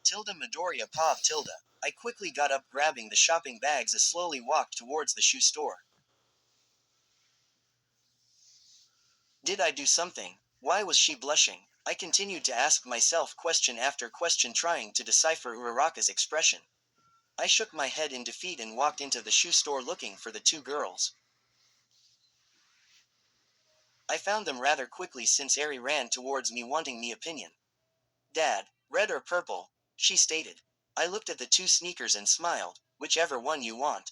Tilda Midoriya Pav Tilda. I quickly got up, grabbing the shopping bags, and slowly walked towards the shoe store. Did I do something? Why was she blushing? I continued to ask myself question after question, trying to decipher Uraraka's expression. I shook my head in defeat and walked into the shoe store looking for the two girls. I found them rather quickly since Eri ran towards me wanting me opinion. Dad, red or purple? She stated. I looked at the two sneakers and smiled. Whichever one you want.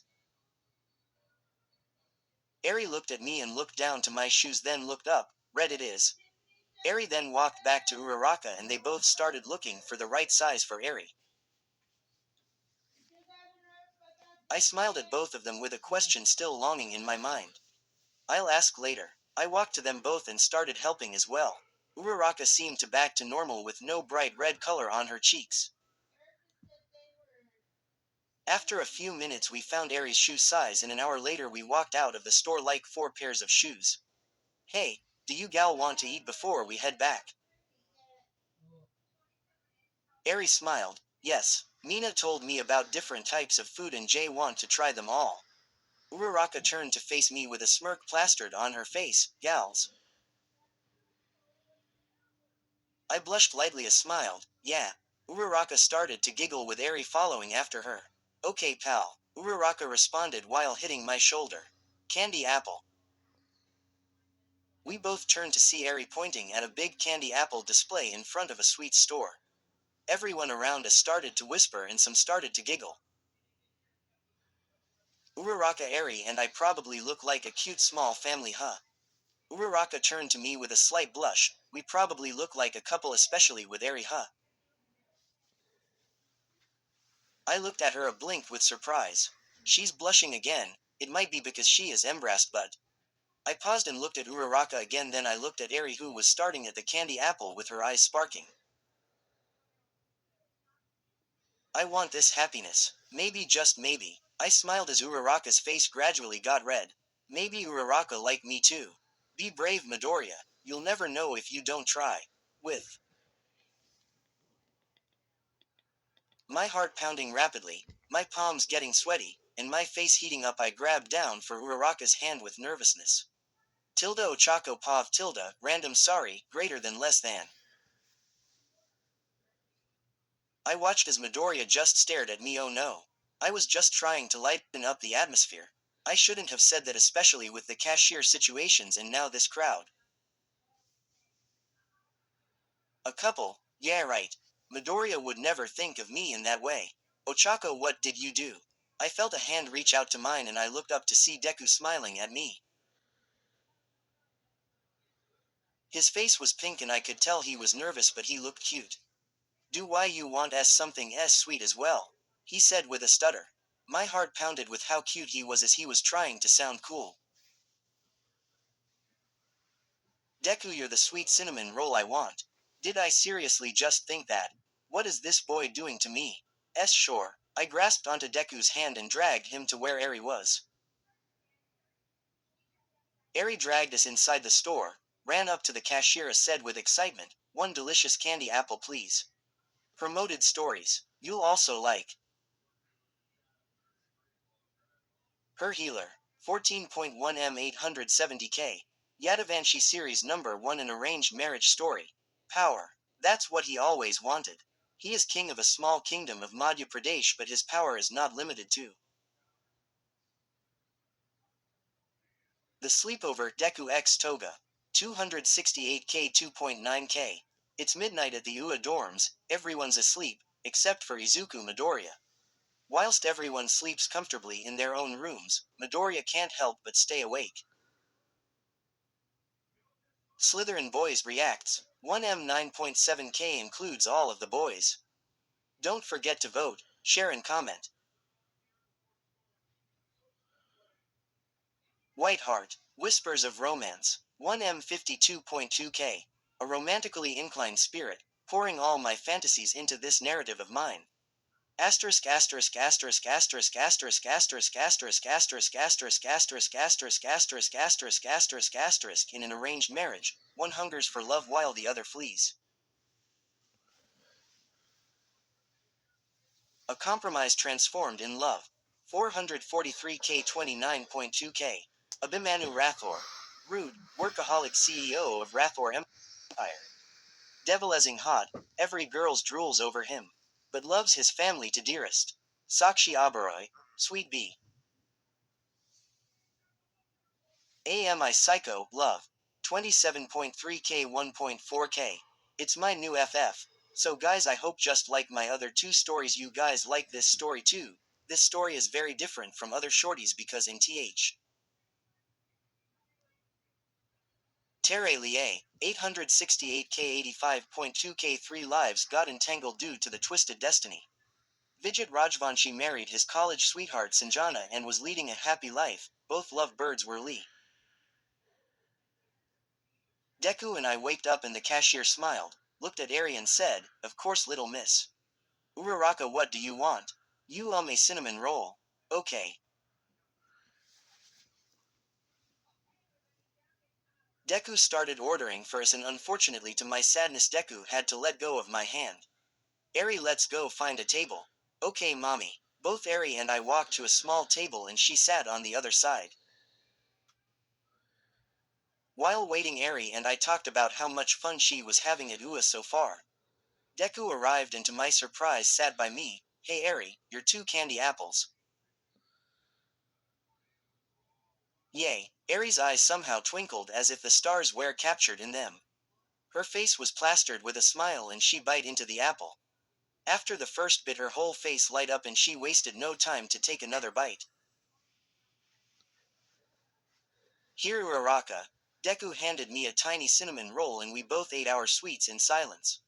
Eri looked at me and looked down to my shoes, then looked up. Red it is. Eri then walked back to Uraraka and they both started looking for the right size for Eri. I smiled at both of them with a question still longing in my mind. I'll ask later. I walked to them both and started helping as well. Uraraka seemed to back to normal with no bright red color on her cheeks. After a few minutes we found Eri's shoe size and an hour later we walked out of the store like 4 pairs of shoes. Hey, do you gal want to eat before we head back? Eri smiled. Yes, Mina told me about different types of food and Jay want to try them all. Uraraka turned to face me with a smirk plastered on her face. Gals. I blushed lightly and smiled. Yeah. Uraraka started to giggle with Eri following after her. Okay pal, Uraraka responded while hitting my shoulder. Candy apple. We both turned to see Eri pointing at a big candy apple display in front of a sweet store. Everyone around us started to whisper and some started to giggle. Uraraka, Eri and I probably look like a cute small family, huh? Uraraka turned to me with a slight blush. We probably look like a couple, especially with Eri, huh? I looked at her a blink with surprise. She's blushing again. It might be because she is embarrassed, but... I paused and looked at Uraraka again, then I looked at Eri who was starting at the candy apple with her eyes sparking. I want this happiness. Maybe, just maybe. I smiled as Uraraka's face gradually got red. Maybe Uraraka like me too. Be brave, Midoriya. You'll never know if you don't try. With my heart pounding rapidly, my palms getting sweaty, and my face heating up, I grabbed down for Uraraka's hand with nervousness. Tilda Ochako Pav Tilda, random sorry, greater than less than. I watched as Midoriya just stared at me. Oh no. I was just trying to lighten up the atmosphere. I shouldn't have said that, especially with the cashier situations and now this crowd. A couple, yeah right. Midoriya would never think of me in that way. Ochako, what did you do? I felt a hand reach out to mine and I looked up to see Deku smiling at me. His face was pink and I could tell he was nervous, but he looked cute. Do why you want as something as sweet as well, he said with a stutter. My heart pounded with how cute he was as he was trying to sound cool. Deku, you're the sweet cinnamon roll I want. Did I seriously just think that? What is this boy doing to me? Sure. I grasped onto Deku's hand and dragged him to where Eri was. Eri dragged us inside the store, ran up to the cashier, said with excitement, one delicious candy apple please. Promoted stories. You'll also like. Her healer. 14.1M 870K. Yadavanshi series number 1, an arranged marriage story. Power. That's what he always wanted. He is king of a small kingdom of Madhya Pradesh, but his power is not limited to the sleepover. Deku X Toga. 268K 2.9K. It's midnight at the UA dorms, everyone's asleep, except for Izuku Midoriya. Whilst everyone sleeps comfortably in their own rooms, Midoriya can't help but stay awake. Slytherin Boys reacts. 1M 9.7K includes all of the boys. Don't forget to vote, share and comment. Whiteheart. Whispers of Romance. 1M 52.2K. A romantically inclined spirit, pouring all my fantasies into this narrative of mine. Asterisk asterisk asterisk asterisk asterisk asterisk asterisk asterisk asterisk asterisk asterisk asterisk asterisk asterisk asterisk. In an arranged marriage, one hungers for love while the other flees. A compromise transformed in love. 443K 29.2K. Abhimanyu Rathore. Rude, workaholic CEO of Rathore Empire. Devilizing hot, every girl's drools over him. But loves his family to dearest. Sakshi Oberoi, Sweet Bee. AMI Psycho, Love. 27.3K 1.4K. It's my new FF. So guys, I hope just like my other two stories you guys like this story too. This story is very different from other shorties because in TH. Terre Lié, 868K 85.2K 3 lives got entangled due to the twisted destiny. Vijit Rajvanshi married his college sweetheart Sanjana and was leading a happy life. Both lovebirds were Lee. Deku and I waked up and the cashier smiled, looked at Ari and said, "Of course, little miss. Uraraka, what do you want?" "You a cinnamon roll." "Okay." Deku started ordering for us and unfortunately to my sadness Deku had to let go of my hand. "Ari, let's go find a table." "Okay, mommy." Both Ari and I walked to a small table and she sat on the other side. While waiting, Ari and I talked about how much fun she was having at UA so far. Deku arrived and to my surprise sat by me. "Hey Ari, your two candy apples." Yay, Ari's eyes somehow twinkled as if the stars were captured in them. Her face was plastered with a smile and she bite into the apple. After the first bit her whole face light up and she wasted no time to take another bite. "Here Uraraka." Deku handed me a tiny cinnamon roll and we both ate our sweets in silence.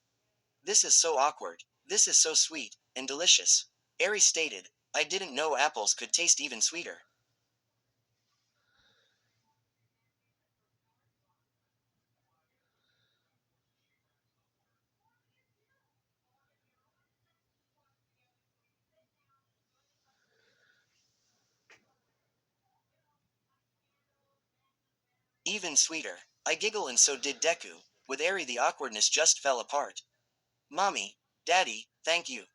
"This is so awkward. This is so sweet and delicious." Ari stated, "I didn't know apples could taste even sweeter." "Even sweeter." I giggle and so did Deku. With Ari the awkwardness just fell apart. "Mommy, Daddy, thank you,"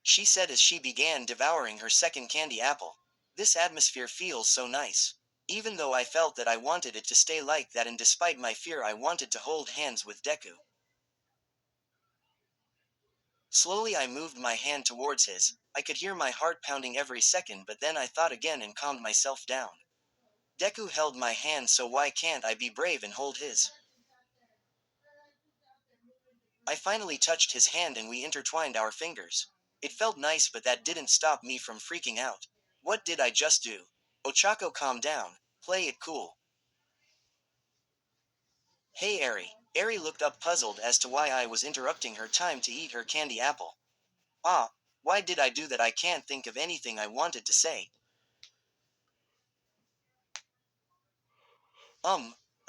she said as she began devouring her second candy apple. "This atmosphere feels so nice." Even though I felt that I wanted it to stay like that and despite my fear I wanted to hold hands with Deku. Slowly I moved my hand towards his. I could hear my heart pounding every second but then I thought again and calmed myself down. Deku held my hand so why can't I be brave and hold his? I finally touched his hand and we intertwined our fingers. It felt nice but that didn't stop me from freaking out. What did I just do? Ochako, calm down. Play it cool. Hey Ari. Ari looked up puzzled as to why I was interrupting her time to eat her candy apple. Ah, why did I do that? I can't think of anything I wanted to say.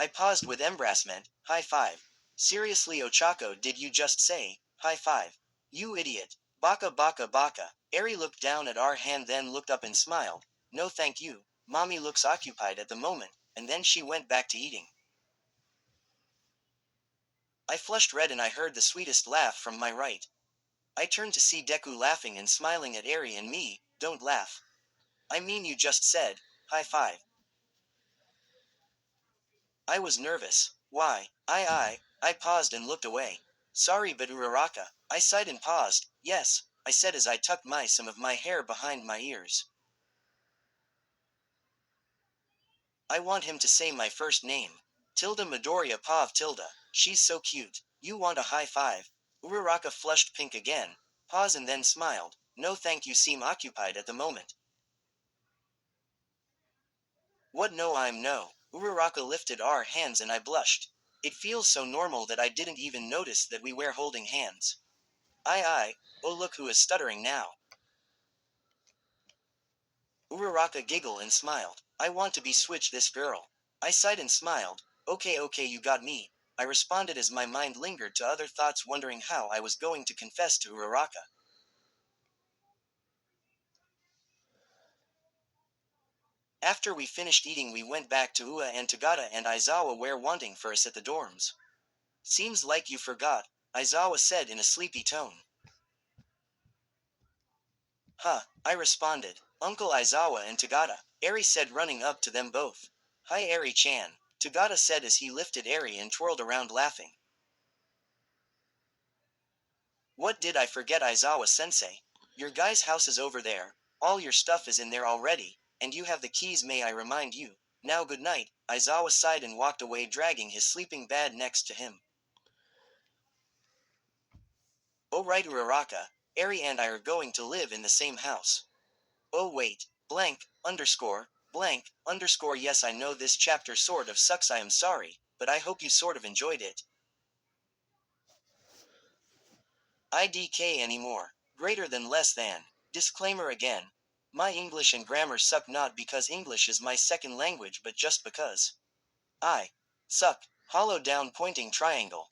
I paused with embarrassment. High five. Seriously Ochako, did you just say, high five? You idiot. Baka baka baka. Ari looked down at our hand then looked up and smiled. No thank you. Mommy looks occupied at the moment, and then she went back to eating. I flushed red and I heard the sweetest laugh from my right. I turned to see Deku laughing and smiling at Ari and me. Don't laugh. I mean you just said, high five. I was nervous. Why? I paused and looked away. Sorry but Uraraka. I sighed and paused. Yes, I said as I tucked some of my hair behind my ears. I want him to say my first name. Tilda Midoriya Pav Tilda. She's so cute. You want a high five? Uraraka flushed pink again. Paused and then smiled. No thank you, seem occupied at the moment. What no I'm no. Uraraka lifted our hands and I blushed. It feels so normal that I didn't even notice that we were holding hands. I, oh look who is stuttering now. Uraraka giggled and smiled. I want to be switch this girl. I sighed and smiled. Okay okay you got me. I responded as my mind lingered to other thoughts wondering how I was going to confess to Uraraka. After we finished eating we went back to Ua and Tagata and Aizawa were wanting for us at the dorms. Seems like you forgot, Aizawa said in a sleepy tone. Huh, I responded. Uncle Aizawa and Tagata, Eri said, running up to them both. Hi Eri-chan, Tagata said as he lifted Eri and twirled around laughing. What did I forget, Aizawa-sensei? Your guy's house is over there, all your stuff is in there already, and you have the keys, may I remind you. Now good night, Aizawa sighed and walked away, dragging his sleeping bag next to him. Oh right, Uraraka, Eri and I are going to live in the same house. Oh wait, blank, underscore yes, I know this chapter sort of sucks, I am sorry, but I hope you sort of enjoyed it. IDK anymore. Greater than less than. Disclaimer again. My English and grammar suck, not because English is my second language but just because I suck. Hollow down pointing triangle.